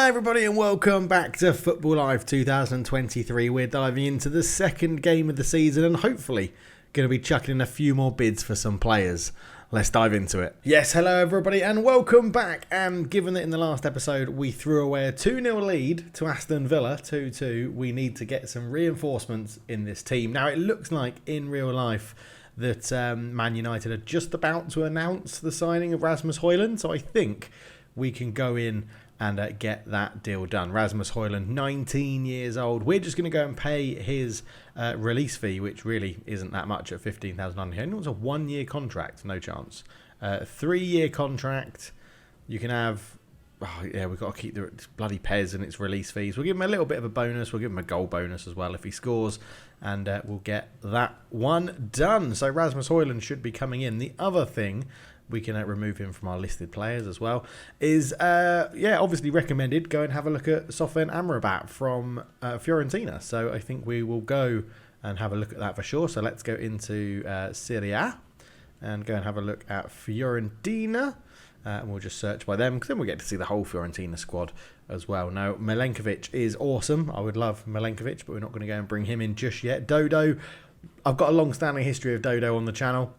everybody and welcome back to Football Live 2023. We're diving into the second game of the season and hopefully going to be chucking in a few more bids for some players. Let's dive into it. Yes, hello everybody and welcome back. And given that in the last episode we threw away a 2-0 lead to Aston Villa, 2-2, we need to get some reinforcements in this team. Now it looks like in real life that Man United are just about to announce the signing of Rasmus Højlund, so I think we can go in and get that deal done. Rasmus Højlund, 19 years old. We're just going to go and pay his release fee, which really isn't that much at $15,900. It was a 1-year contract, no chance. 3-year contract. You can have... Oh, yeah, we've got to keep the bloody Pez and its release fees. We'll give him a little bit of a bonus. We'll give him a goal bonus as well if he scores. And we'll get that one done. So Rasmus Højlund should be coming in. The other thing... we can remove him from our listed players as well, is, obviously recommended. Go and have a look at Sofyan Amrabat from Fiorentina. So I think we will go and have a look at that for sure. So let's go into Serie A and go and have a look at Fiorentina. And we'll just search by them, because then we'll get to see the whole Fiorentina squad as well. Now, Milenkovic is awesome. I would love Milenkovic, but we're not going to go and bring him in just yet. Dodo, I've got a long-standing history of Dodo on the channel.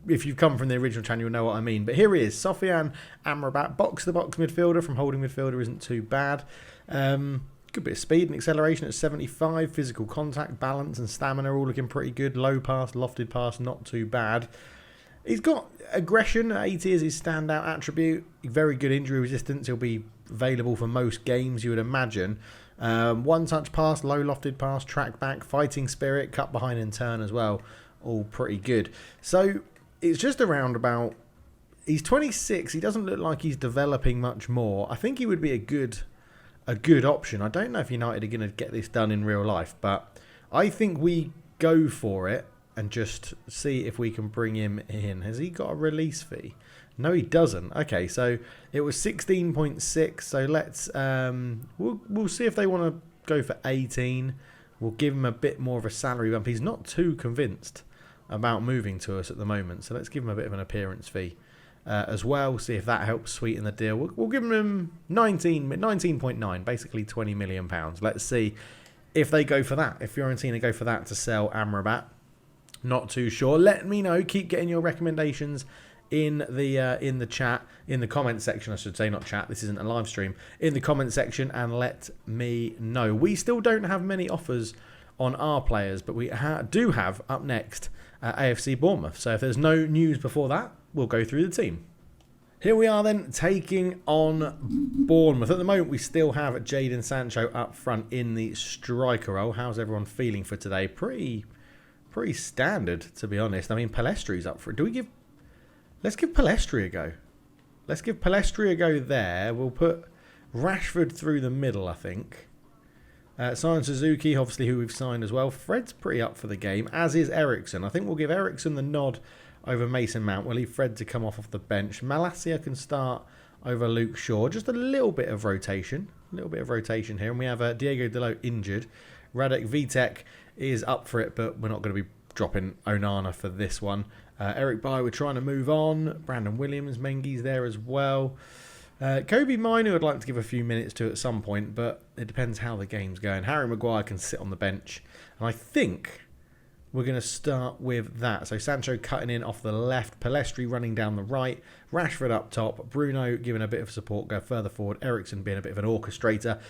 If you've come from the original channel, you'll know what I mean. But here he is, Sofyan Amrabat, box-to-box midfielder from holding midfielder isn't too bad. Good bit of speed and acceleration at 75. Physical contact, balance and stamina all looking pretty good. Low pass, lofted pass, not too bad. He's got aggression at 80 as his standout attribute. Very good injury resistance. He'll be available for most games, you would imagine. One-touch pass, low lofted pass, track back, fighting spirit, cut behind and turn as well. All pretty good. So it's just around about... he's 26. He doesn't look like he's developing much more. I think he would be a good option. I don't know if United are going to get this done in real life, but I think we go for it and just see if we can bring him in. Has he got a release fee? No, he doesn't. Okay, so it was 16.6. So let's... we'll see if they want to go for 18. We'll give him a bit more of a salary bump. He's not too convinced about moving to us at the moment. So let's give him a bit of an appearance fee as well. See if that helps sweeten the deal. We'll give him 19.9, basically £20 million. Let's see if they go for that. If Fiorentina go for that to sell Amrabat. Not too sure. Let me know. Keep getting your recommendations in the chat, in the comment section, I should say, not chat. This isn't a live stream. In the comment section, and let me know. We still don't have many offers on our players, but we do have up next AFC Bournemouth. So if there's no news before that, we'll go through the team. Here we are then, taking on Bournemouth. At the moment, we still have Jadon Sancho up front in the striker role. How's everyone feeling for today? Pretty standard, to be honest. I mean, Palestri's up for it. Let's give Palestri a go. Let's give Palestri a go there. We'll put Rashford through the middle, I think. Simon Suzuki, obviously, who we've signed as well. Fred's pretty up for the game, as is Eriksen. I think we'll give Eriksen the nod over Mason Mount. We'll leave Fred to come off the bench. Malacia can start over Luke Shaw. Just a little bit of rotation. A little bit of rotation here. And we have Diego Dalot injured. Radek Vitek is up for it, but we're not going to be dropping Onana for this one. Eric Bailly, we're trying to move on. Brandon Williams, Mengi's there as well. Kobe Minu I'd like to give a few minutes to at some point, but it depends how the game's going. Harry Maguire can sit on the bench. And I think we're going to start with that. So Sancho cutting in off the left. Palestri running down the right. Rashford up top. Bruno giving a bit of support, go further forward. Eriksen being a bit of an orchestrator,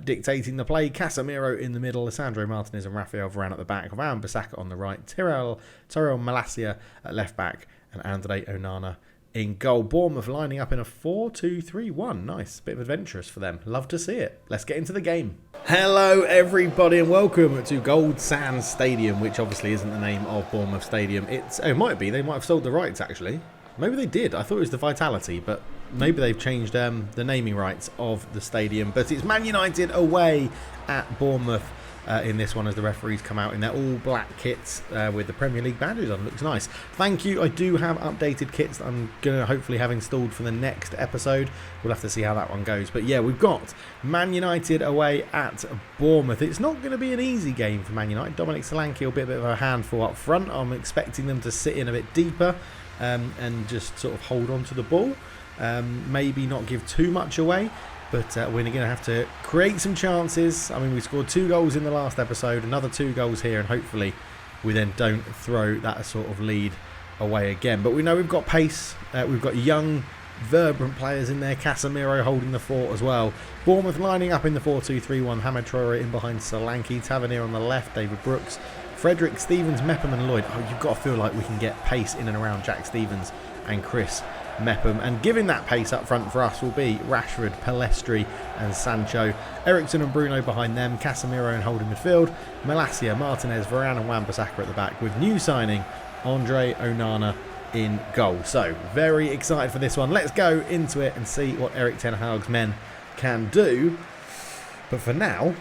dictating the play. Casemiro in the middle. Lisandro Martinez and Rafael Varane at the back. Van Bissaka on the right. Tyrell Malacia at left back. And Andre Onana in goal. Bournemouth lining up in a 4-2-3-1. Nice. Bit of adventurous for them. Love to see it. Let's get into the game. Hello everybody and welcome to Gold Sands Stadium, which obviously isn't the name of Bournemouth Stadium. It might be. They might have sold the rights actually. Maybe they did. I thought it was the Vitality, but maybe they've changed the naming rights of the stadium. But it's Man United away at Bournemouth in this one as the referees come out in their all-black kits with the Premier League badges on. Looks nice. Thank you. I do have updated kits that I'm going to hopefully have installed for the next episode. We'll have to see how that one goes. But yeah, we've got Man United away at Bournemouth. It's not going to be an easy game for Man United. Dominic Solanke will be a bit of a handful up front. I'm expecting them to sit in a bit deeper and just sort of hold on to the ball. Maybe not give too much away. But we're going to have to create some chances. I mean, we scored 2 goals in the last episode, another 2 goals here, and hopefully we then don't throw that sort of lead away again. But we know we've got pace. We've got young, vibrant players in there. Casemiro holding the fort as well. Bournemouth lining up in the 4-2-3-1. Hamad Traore in behind Solanke. Tavernier on the left. David Brooks. Frederick, Stevens, Mepham and Lloyd. Oh, you've got to feel like we can get pace in and around Jack Stevens and Chris Mepham. And giving that pace up front for us will be Rashford, Palestri and Sancho. Eriksen and Bruno behind them. Casemiro and holding midfield. Malacia, Martinez, Varane and Wan-Bissaka at the back, with new signing Andre Onana in goal. So very excited for this one. Let's go into it and see what Erik Ten Hag's men can do. But for now,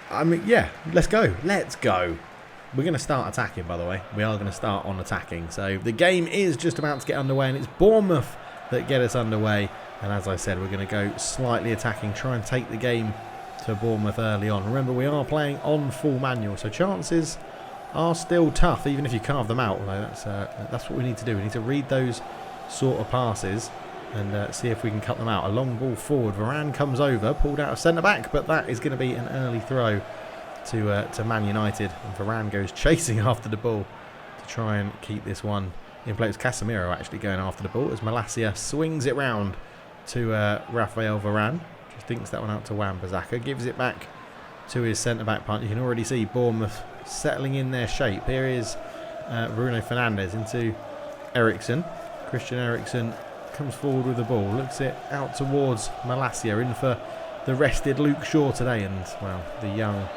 I mean, yeah, let's go. We're going to start attacking, by the way. We are going to start on attacking. So the game is just about to get underway, and it's Bournemouth that get us underway. And as I said, we're going to go slightly attacking, try and take the game to Bournemouth early on. Remember, we are playing on full manual, so chances are still tough, even if you carve them out. Although that's what we need to do. We need to read those sort of passes and see if we can cut them out. A long ball forward. Varane comes over, pulled out of centre-back, but that is going to be an early throw to Man United, and Varane goes chasing after the ball to try and keep this one in play. It's Casemiro actually going after the ball as Malacia swings it round to Raphael Varane. Just dinks that one out to Wan-Bissaka, gives it back to his centre-back partner. You can already see Bournemouth settling in their shape. Here is Bruno Fernandes into Eriksen. Christian Eriksen comes forward with the ball, looks it out towards Malacia, in for the rested Luke Shaw today, and well, the young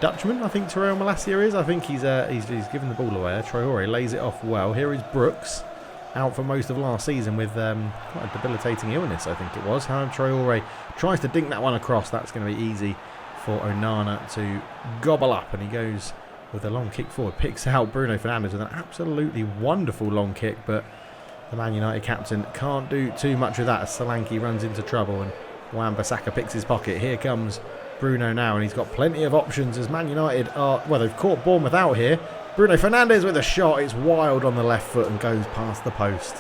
Dutchman, I think Terrell Malacia is. I think he's given the ball away. Traore lays it off well. Here is Brooks, out for most of last season with quite a debilitating illness, I think it was. Hamad Traore tries to dink that one across. That's going to be easy for Onana to gobble up, and he goes with a long kick forward. Picks out Bruno Fernandes with an absolutely wonderful long kick, but the Man United captain can't do too much with that as Solanke runs into trouble and Wan-Bissaka picks his pocket. Here comes Bruno now, and he's got plenty of options as Man United are, well, they've caught Bournemouth out here. Bruno Fernandes with a shot. It's wild on the left foot and goes past the post.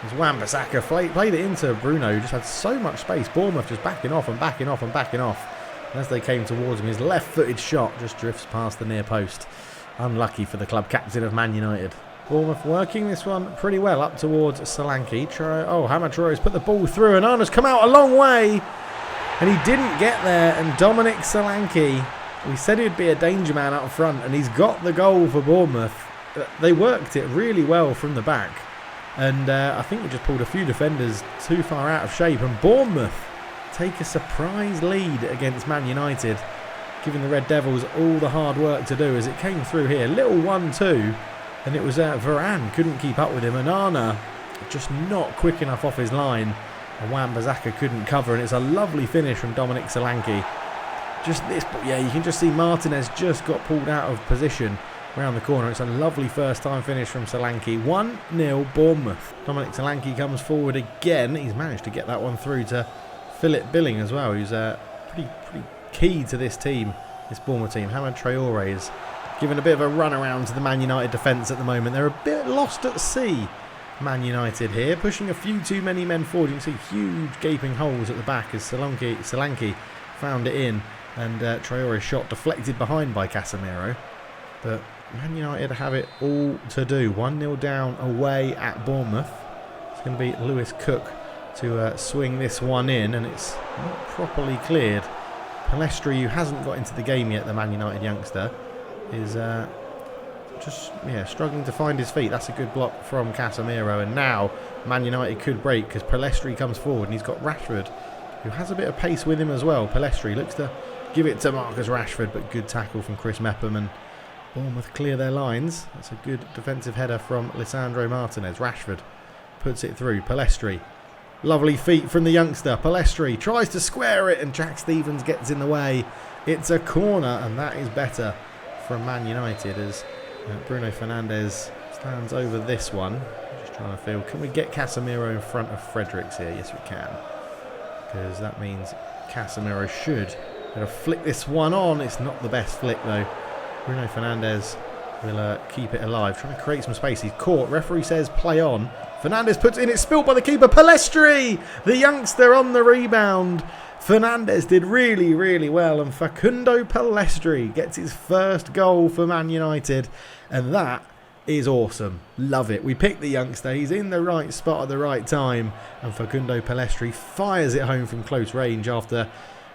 As Wan-Bissaka played it into Bruno, who just had so much space. Bournemouth just backing off and backing off and backing off. And as they came towards him, his left-footed shot just drifts past the near post. Unlucky for the club captain of Man United. Bournemouth working this one pretty well up towards Solanke. Hamad Traore's put the ball through, and Arna's come out a long way. And he didn't get there, and Dominic Solanke, we said he'd be a danger man up front, and he's got the goal for Bournemouth. They worked it really well from the back, and I think we just pulled a few defenders too far out of shape, and Bournemouth take a surprise lead against Man United, giving the Red Devils all the hard work to do as it came through here. Little 1-2, and it was Varane couldn't keep up with him, and Arna just not quick enough off his line. And Wan-Bissaka couldn't cover, and it's a lovely finish from Dominic Solanke. Just this, yeah, you can just see Martinez just got pulled out of position around the corner. It's a lovely first time finish from Solanke. 1-0 Bournemouth. Dominic Solanke comes forward again. He's managed to get that one through to Philip Billing as well, who's pretty key to this team, this Bournemouth team. Hamad Traore is giving a bit of a run around to the Man United defence at the moment. They're a bit lost at sea, Man United here, pushing a few too many men forward. You can see huge gaping holes at the back as Solanke found it in, and Traore's shot deflected behind by Casemiro. But Man United have it all to do. 1-0 down away at Bournemouth. It's going to be Lewis Cook to swing this one in, and it's not properly cleared. Palestri, who hasn't got into the game yet, the Man United youngster, is struggling to find his feet. That's a good block from Casemiro, and now Man United could break because Palestri comes forward, and he's got Rashford, who has a bit of pace with him as well. Palestri looks to give it to Marcus Rashford, but good tackle from Chris Mepham, and Bournemouth clear their lines. That's a good defensive header from Lisandro Martinez. Rashford puts it through. Palestri, lovely feet from the youngster. Palestri tries to square it, and Jack Stevens gets in the way. It's a corner, and that is better from Man United as Bruno Fernandes stands over this one. Just trying to feel, can we get Casemiro in front of Fredericks here? Yes, we can. Because that means Casemiro should flick this one on. It's not the best flick though. Bruno Fernandes will keep it alive, trying to create some space. He's caught. Referee says play on. Fernandes puts it in. It's spilt by the keeper. Pellistri, the youngster, on the rebound. Fernandes did really, really well, and Facundo Pellistri gets his first goal for Man United, and that is awesome. Love it. We picked the youngster. He's in the right spot at the right time, and Facundo Pellistri fires it home from close range after,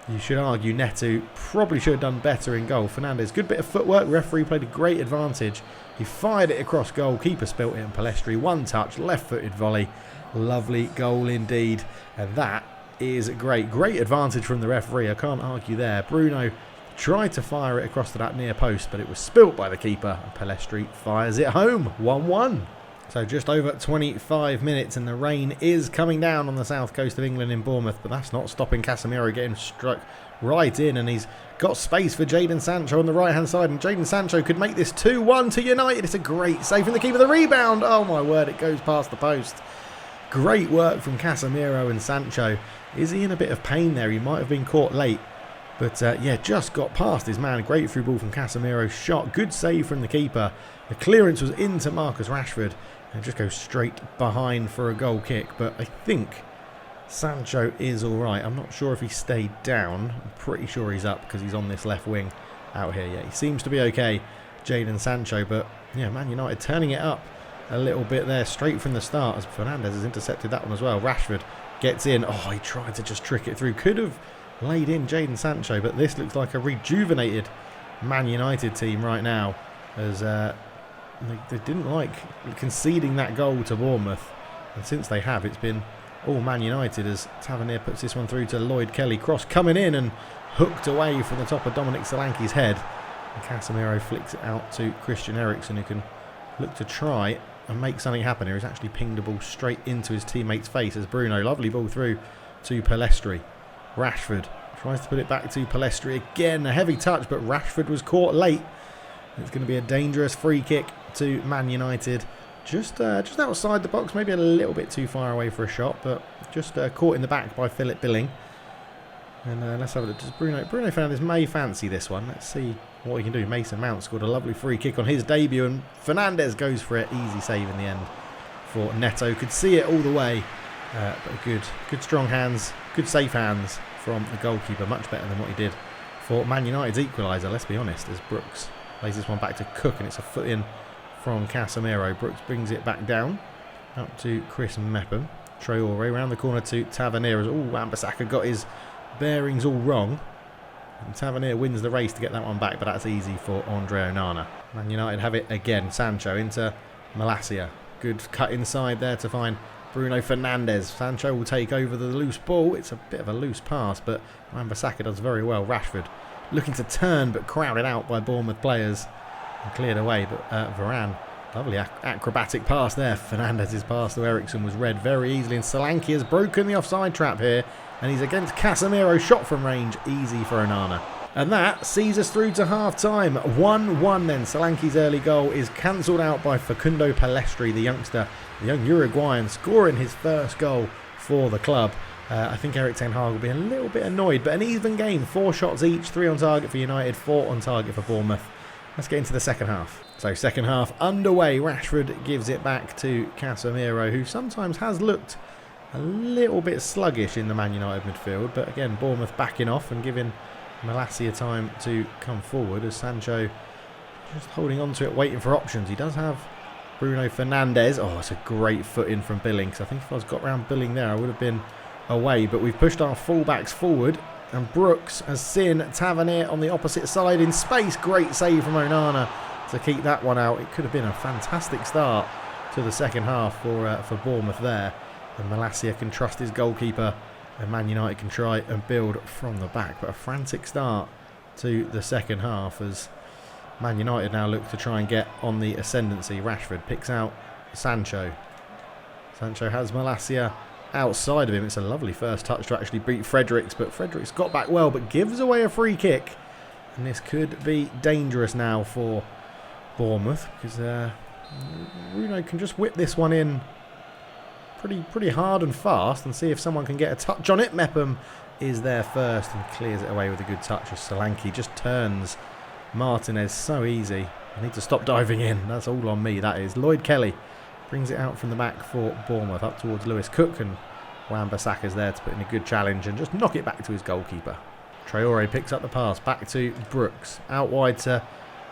you should argue, Neto probably should have done better in goal. Fernandes, good bit of footwork. Referee played a great advantage. He fired it across goal. Keeper spilt it, and Pellistri, one touch, left-footed volley. Lovely goal indeed, and that is great. Great advantage from the referee. I can't argue there. Bruno tried to fire it across to that near post, but it was spilt by the keeper, and Pellistri fires it home. 1-1. So just over 25 minutes, and the rain is coming down on the south coast of England in Bournemouth, but that's not stopping Casemiro getting struck right in, and he's got space for Jadon Sancho on the right-hand side, and Jadon Sancho could make this 2-1 to United. It's a great save from the keeper. The rebound, oh my word, it goes past the post. Great work from Casemiro and Sancho. Is he in a bit of pain there? He might have been caught late. But yeah, just got past his man. Great through ball from Casemiro. Shot. Good save from the keeper. The clearance was into Marcus Rashford. And just goes straight behind for a goal kick. But I think Sancho is alright. I'm not sure if he stayed down. I'm pretty sure he's up because he's on this left wing out here. Yeah, he seems to be okay, Jadon Sancho. But yeah, Man United turning it up a little bit there straight from the start, as Fernandes has intercepted that one as well. Rashford gets in. Oh, he tried to just trick it through. Could have laid in Jadon Sancho, but this looks like a rejuvenated Man United team right now, as they didn't like conceding that goal to Bournemouth, and since they have, it's been all Man United, as Tavernier puts this one through to Lloyd Kelly. Cross coming in and hooked away from the top of Dominic Solanke's head, and Casemiro flicks it out to Christian Eriksen, who can look to try and make something happen here. He's actually pinged the ball straight into his teammate's face as Bruno, lovely ball through to Pellistri. Rashford tries to put it back to Pellistri again. A heavy touch, but Rashford was caught late. It's going to be a dangerous free kick to Man United. Just outside the box, maybe a little bit too far away for a shot, but just caught in the back by Philip Billing. And let's have a look. Does Bruno Fernandes may fancy this one. Let's see what he can do. Mason Mount scored a lovely free kick on his debut, and Fernandes goes for it. Easy save in the end for Neto. Could see it all the way, but good strong hands, good safe hands from the goalkeeper. Much better than what he did for Man United's equaliser, let's be honest, as Brooks plays this one back to Cook, and it's a foot in from Casemiro. Brooks brings it back down up to Chris Mepham. Traore around the corner to Tavernier. Oh, Wan-Bissaka got his bearings all wrong, and Tavernier wins the race to get that one back, but that's easy for Andre Onana. Man United have it again. Sancho into Malacia. Good cut inside there to find Bruno Fernandes. Sancho will take over the loose ball. It's a bit of a loose pass, but Wan-Bissaka does very well. Rashford looking to turn, but crowded out by Bournemouth players and cleared away. But Varane, lovely acrobatic pass there. Fernandes' pass to Eriksen was read very easily, and Solanke has broken the offside trap here, and he's against Casemiro. Shot from range, easy for Onana. And that sees us through to half-time. 1-1 then. Solanke's early goal is cancelled out by Facundo Pellistri, the youngster, the young Uruguayan, scoring his first goal for the club. I think Erik Ten Haag will be a little bit annoyed, but an even game. 4 shots each, 3 on target for United, 4 on target for Bournemouth. Let's get into the second half. So second half underway. Rashford gives it back to Casemiro, who sometimes has looked a little bit sluggish in the Man United midfield, but again, Bournemouth backing off and giving Malacia time to come forward, as Sancho just holding on to it, waiting for options. He does have Bruno Fernandes. Oh, it's a great foot in from Billing, because I think if I was got round Billing there, I would have been away, but we've pushed our fullbacks forward, and Brooks has seen Tavernier on the opposite side in space. Great save from Onana to keep that one out. It could have been a fantastic start to the second half for Bournemouth there, and Malacia can trust his goalkeeper, and Man United can try and build from the back. But a frantic start to the second half, as Man United now look to try and get on the ascendancy. Rashford picks out Sancho. Sancho has Malacia outside of him. It's a lovely first touch to actually beat Fredericks, but Fredericks got back well, but gives away a free kick, and this could be dangerous now for Bournemouth, because Bruno can just whip this one in pretty hard and fast and see if someone can get a touch on it. Mepham is there first and clears it away with a good touch, as Solanke just turns Martinez so easy. I need to stop diving in. That's all on me, that is. Lloyd Kelly brings it out from the back for Bournemouth up towards Lewis Cook, and Wan-Bissaka's there to put in a good challenge and just knock it back to his goalkeeper. Traore picks up the pass back to Brooks, out wide to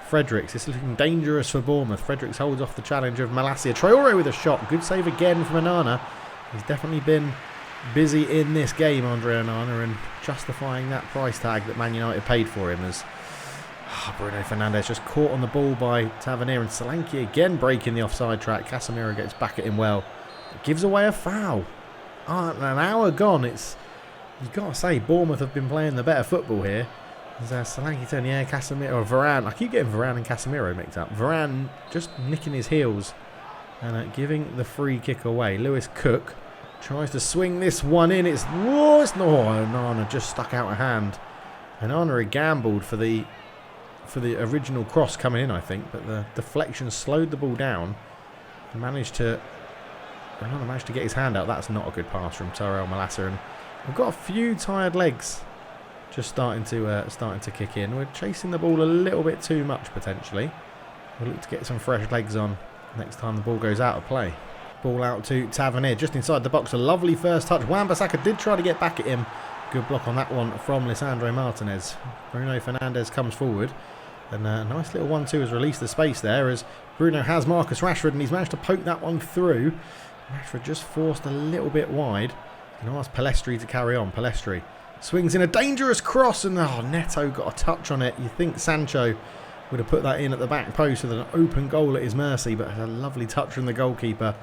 Fredericks. It's looking dangerous for Bournemouth. Fredericks holds off the challenge of Malacia. Traore with a shot. Good save again from Onana. He's definitely been busy in this game, Andre Onana, and justifying that price tag that Man United paid for him as Bruno Fernandes just caught on the ball by Tavernier, and Solanke again breaking the offside track. Casemiro gets back at him well. But gives away a foul. An hour gone. You've got to say, Bournemouth have been playing the better football here. There's Solanke turn, yeah, Casemiro, or Varane. I keep getting Varane and Casemiro mixed up. Varane just nicking his heels and giving the free kick away. Lewis Cook tries to swing this one in. It's no, Onana just stuck out a hand. Onana had gambled for the original cross coming in, I think, but the deflection slowed the ball down. Onana managed to get his hand out. That's not a good pass from Tyrell Malacia, and we've got a few tired legs just starting to kick in. We're chasing the ball a little bit too much potentially. We'll look to get some fresh legs on next time the ball goes out of play. Ball out to Tavernier just inside the box. A lovely first touch. Wan-Bissaka did try to get back at him. Good block on that one from Lisandro Martinez. Bruno Fernandes comes forward. And a nice little 1-2 has released the space there as Bruno has Marcus Rashford, and he's managed to poke that one through. Rashford just forced a little bit wide. Can ask Pellistri to carry on. Pellistri swings in a dangerous cross, and Neto got a touch on it. You think Sancho would have put that in at the back post with an open goal at his mercy, but had a lovely touch from the goalkeeper.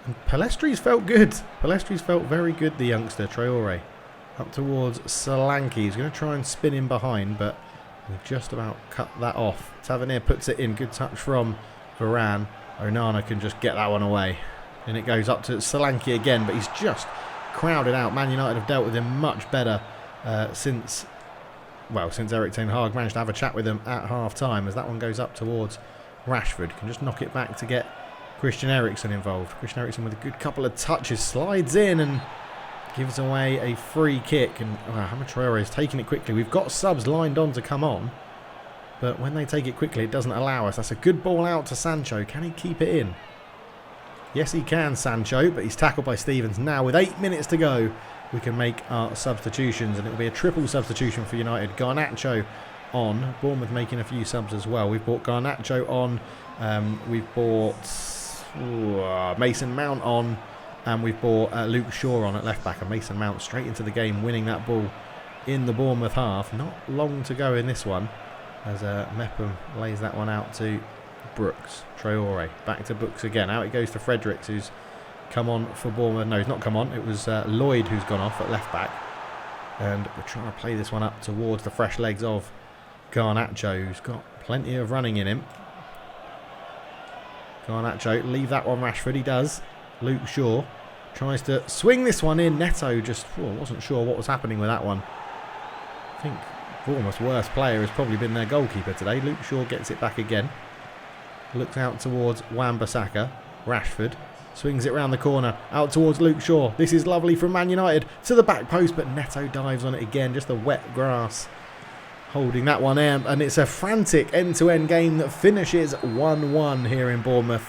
And Pellestri's felt good. Pellestri's felt very good, the youngster, Traore. Up towards Solanke. He's going to try and spin in behind, but we just about cut that off. Tavernier puts it in. Good touch from Varane. Onana can just get that one away. And it goes up to Solanke again, but he's just crowded out. Man United have dealt with him much better since Erik Ten Haag managed to have a chat with him at half-time, as that one goes up towards Rashford. Can just knock it back to get Christian Eriksen involved. Christian Eriksen with a good couple of touches, slides in and gives away a free kick. And Hamid Traore is taking it quickly. We've got subs lined on to come on, but when they take it quickly, it doesn't allow us. That's a good ball out to Sancho. Can he keep it in? Yes, he can, Sancho, but he's tackled by Stevens. Now, with 8 minutes to go, we can make our substitutions, and it will be a triple substitution for United. Garnacho on. Bournemouth making a few subs as well. We've brought Garnacho on. We've brought Mason Mount on. And we've brought Luke Shaw on at left-back. And Mason Mount straight into the game, winning that ball in the Bournemouth half. Not long to go in this one, as Mepham lays that one out to Brooks. Traore back to Brooks again. Out it goes to Fredericks, who's come on for Bournemouth. No, he's not come on. It was Lloyd who's gone off at left back, and we're trying to play this one up towards the fresh legs of Garnacho, who's got plenty of running in him. Garnacho, leave that one, Rashford. He does. Luke Shaw tries to swing this one in. Neto just wasn't sure what was happening with that one. I think Bournemouth's worst player has probably been their goalkeeper today. Luke Shaw gets it back again. Looks out towards Wan-Bissaka. Rashford swings it round the corner, out towards Luke Shaw. This is lovely from Man United to the back post, but Neto dives on it again. Just the wet grass holding that one in, and it's a frantic end-to-end game that finishes 1-1 here in Bournemouth.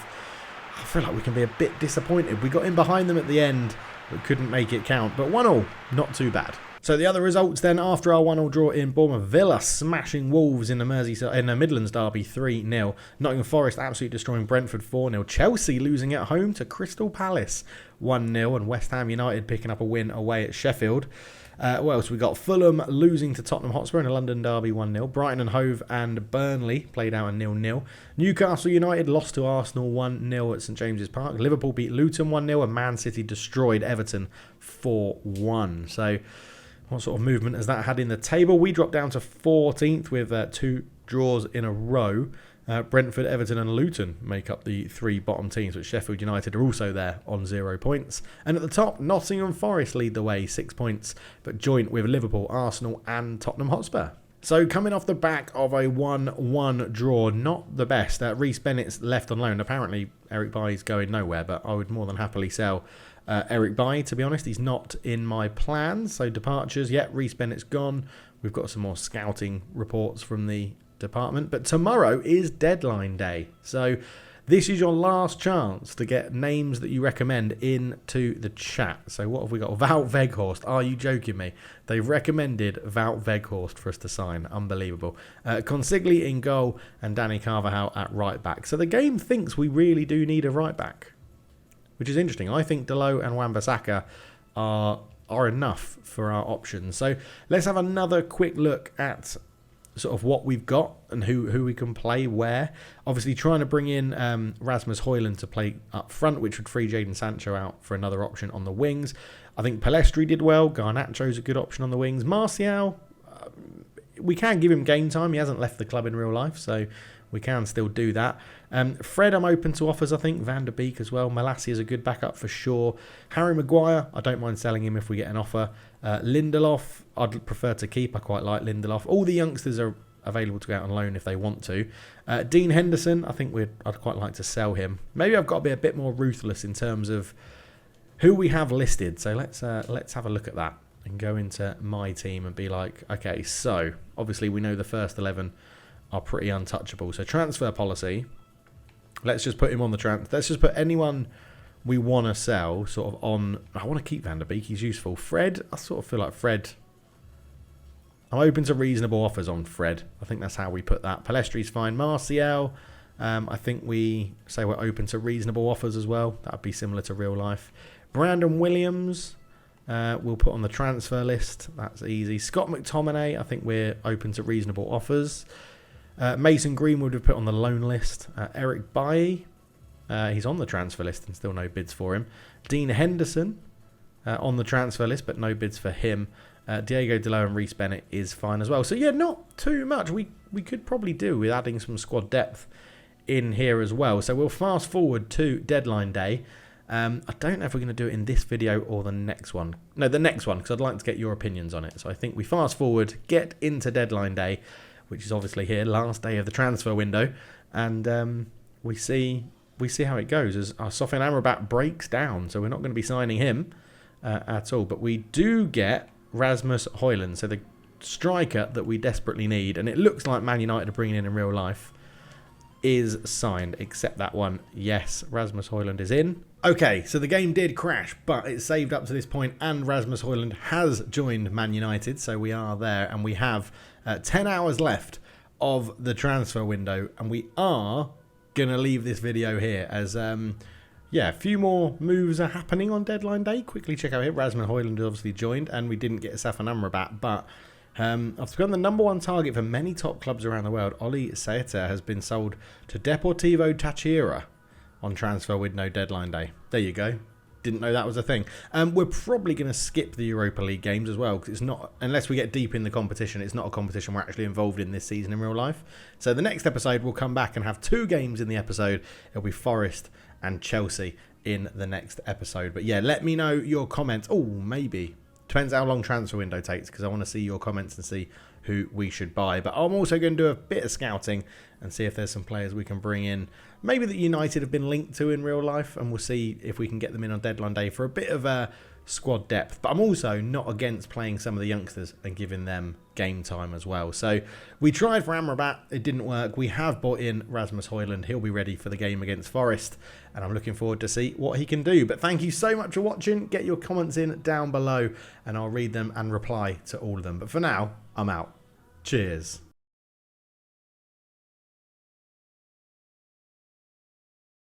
I feel like we can be a bit disappointed. We got in behind them at the end, but couldn't make it count. But 1-1, not too bad. So the other results then after our 1-0 draw in Bournemouth: Villa smashing Wolves in the Midlands derby 3-0. Nottingham Forest absolutely destroying Brentford 4-0. Chelsea losing at home to Crystal Palace 1-0, and West Ham United picking up a win away at Sheffield. What else we got? Fulham losing to Tottenham Hotspur in a London derby 1-0. Brighton and Hove and Burnley played out a 0-0. Newcastle United lost to Arsenal 1-0 at St James's Park. Liverpool beat Luton 1-0, and Man City destroyed Everton 4-1. So what sort of movement has that had in the table? We dropped down to 14th with 2 draws in a row. Brentford, Everton and Luton make up the 3 bottom teams, but Sheffield United are also there on 0 points. And at the top, Nottingham Forest lead the way, 6 points, but joint with Liverpool, Arsenal and Tottenham Hotspur. So coming off the back of a 1-1 draw, not the best. Reece Bennett's left on loan. Apparently Eric Bailly's going nowhere, but I would more than happily sell Eric Bailly, to be honest. He's not in my plans. So departures, Reece Bennett's gone. We've got some more scouting reports from the department. But tomorrow is deadline day. So this is your last chance to get names that you recommend into the chat. So what have we got? Wout Weghorst. Are you joking me? They've recommended Wout Weghorst for us to sign. Unbelievable. Consigli in goal and Danny Carvajal at right back. So the game thinks we really do need a right back, which is interesting. I think Dalot and Wan-Bissaka are enough for our options. So let's have another quick look at sort of what we've got and who we can play where. Obviously trying to bring in Rasmus Højlund to play up front, which would free Jadon Sancho out for another option on the wings. I think Pellistri did well. Garnacho's a good option on the wings. Martial, we can give him game time. He hasn't left the club in real life, so we can still do that. Fred, I'm open to offers, I think. Van der Beek as well. Malassi is a good backup for sure. Harry Maguire, I don't mind selling him if we get an offer. Lindelof, I'd prefer to keep. I quite like Lindelof. All the youngsters are available to go out on loan if they want to. Dean Henderson, I think I'd quite like to sell him. Maybe I've got to be a bit more ruthless in terms of who we have listed. So let's have a look at that and go into my team and be like, okay, so obviously we know the first 11 are pretty untouchable. So transfer policy, let's just put him on the transfer. Let's just put anyone we want to sell sort of on. I want to keep Van der Beek. He's useful. Fred, I sort of feel like Fred. I'm open to reasonable offers on Fred. I think that's how we put that. Palestri's fine. Martial, I think we say we're open to reasonable offers as well. That would be similar to real life. Brandon Williams, we'll put on the transfer list. That's easy. Scott McTominay, I think we're open to reasonable offers. Mason Greenwood we've put on the loan list. Eric Bailly, he's on the transfer list and still no bids for him. Dean Henderson on the transfer list, but no bids for him. Diego Dalot and Reece Bennett is fine as well. So yeah, not too much. We could probably do with adding some squad depth in here as well. So we'll fast forward to deadline day. I don't know if we're going to do it in this video or the next one. No, the next one, because I'd like to get your opinions on it. So I think we fast forward, get into deadline day, which is obviously here, last day of the transfer window, and we see how it goes as our Sofyan Amrabat breaks down. So we're not going to be signing him at all, but we do get Rasmus Højlund, so the striker that we desperately need, and it looks like Man United are bringing in real life, is signed, except that one. Yes, Rasmus Højlund is in. Okay, so the game did crash, but it saved up to this point, and Rasmus Højlund has joined Man United, so we are there, and we have 10 hours left of the transfer window, and we are going to leave this video here as, yeah, a few more moves are happening on deadline day. Quickly check out here. Rasmus Højlund obviously joined, and we didn't get Sofyan Amrabat, but I've become the #1 target for many top clubs around the world. Oli Saeta has been sold to Deportivo Táchira on transfer window deadline day. There you go. Didn't know that was a thing. We're probably going to skip the Europa League games as well, because it's not, unless we get deep in the competition, it's not a competition we're actually involved in this season in real life. So the next episode we'll come back and have 2 games in the episode. It'll be Forest and Chelsea in the next episode. But yeah, let me know your comments. Oh, maybe. Depends how long transfer window takes, because I want to see your comments and see who we should buy. But I'm also going to do a bit of scouting and see if there's some players we can bring in. Maybe that United have been linked to in real life, and we'll see if we can get them in on deadline day for a bit of a squad depth. But I'm also not against playing some of the youngsters and giving them game time as well. So we tried for Amrabat, it didn't work. We have bought in Rasmus Højlund. He'll be ready for the game against Forest, and I'm looking forward to see what he can do. But thank you so much for watching. Get your comments in down below and I'll read them and reply to all of them. But for now, I'm out. Cheers.